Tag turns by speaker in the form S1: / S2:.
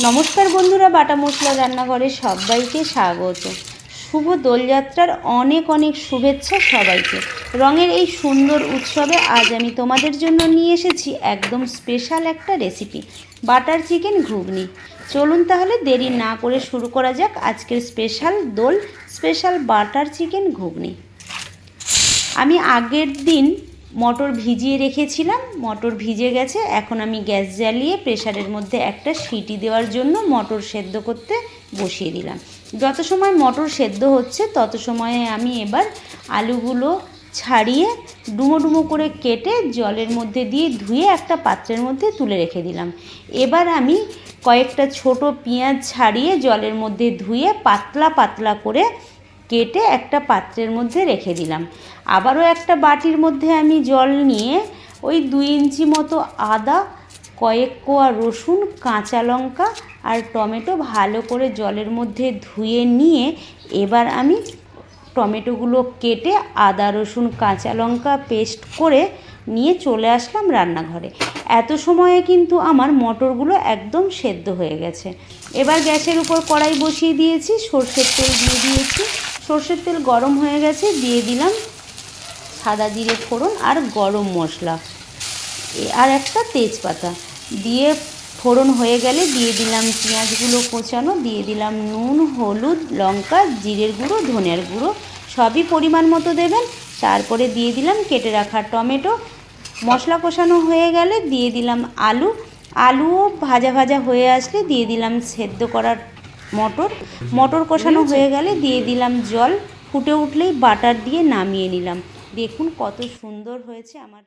S1: নমস্কার বন্ধুরা, বাটা মশলা রান্নাঘরে সবাইকে স্বাগত। শুভ দোলযাত্রার অনেক অনেক শুভেচ্ছা সবাইকে। রঙের এই সুন্দর উৎসবে আজ আমি তোমাদের জন্য নিয়ে এসেছি একদম স্পেশাল একটা রেসিপি, বাটার চিকেন ঘুগনি। চলুন তাহলে দেরি না করে শুরু করা যাক আজকের স্পেশাল দোল স্পেশাল বাটার চিকেন ঘুগনি। আমি আগের দিন মটর ভিজিয়ে রেখেছিলাম, মটর ভিজে গেছে। এখন আমি গ্যাস জ্বালিয়ে প্রেসারের মধ্যে একটা সিটি দেওয়ার জন্য মটর সেদ্ধ করতে বসিয়ে দিলাম। যত সময় মটর সেদ্ধ হচ্ছে তত সময়ে আমি এবার আলুগুলো ছাড়িয়ে ডুমো ডুমো করে কেটে জলের মধ্যে দিয়ে ধুয়ে একটা পাত্রের মধ্যে তুলে রেখে দিলাম। এবার আমি কয়েকটা ছোট পেঁয়াজ ছাড়িয়ে জলের মধ্যে ধুয়ে পাতলা পাতলা করে কেটে একটা পাত্রের মধ্যে রেখে দিলাম। আবারও একটা বাটির মধ্যে আমি জল নিয়ে ওই 2 ইঞ্চি মতো আদা, কয়েক কোয়া রসুন, কাঁচা লঙ্কা আর টমেটো ভালো করে জলের মধ্যে ধুয়ে নিয়ে এবার আমি টমেটোগুলো কেটে আদা রসুন কাঁচা লঙ্কা পেস্ট করে নিয়ে চলে আসলাম রান্নাঘরে। এত সময়ে কিন্তু আমার মটরগুলো একদম সেদ্ধ হয়ে গেছে। এবার গ্যাসের উপর কড়াই বসিয়ে দিয়েছি, সর্ষের তেল দিয়ে দিয়েছি। সর্ষের তেল গরম হয়ে গেছে, দিয়ে দিলাম সাদা জিরে ফোড়ন আর গরম মশলা আর একটা তেজপাতা দিয়ে ফোড়ন হয়ে গেলে দিয়ে দিলাম পেঁয়াজগুলো কোচানো, দিয়ে দিলাম নুন, হলুদ, লঙ্কা, জিরের গুঁড়ো, ধনের গুঁড়ো সবই পরিমাণ মতো দেবেন। তারপরে দিয়ে দিলাম কেটে রাখা টমেটো। মশলা কষানো হয়ে গেলে দিয়ে দিলাম আলুও ভাজা ভাজা হয়ে আসলে দিয়ে দিলাম সেদ্ধ করার মটর কষানো হয়ে গেলে দিয়ে দিলাম জল। ফুটে উঠলেই বাটার দিয়ে নামিয়ে নিলাম। দেখুন কত সুন্দর হয়েছে আমার।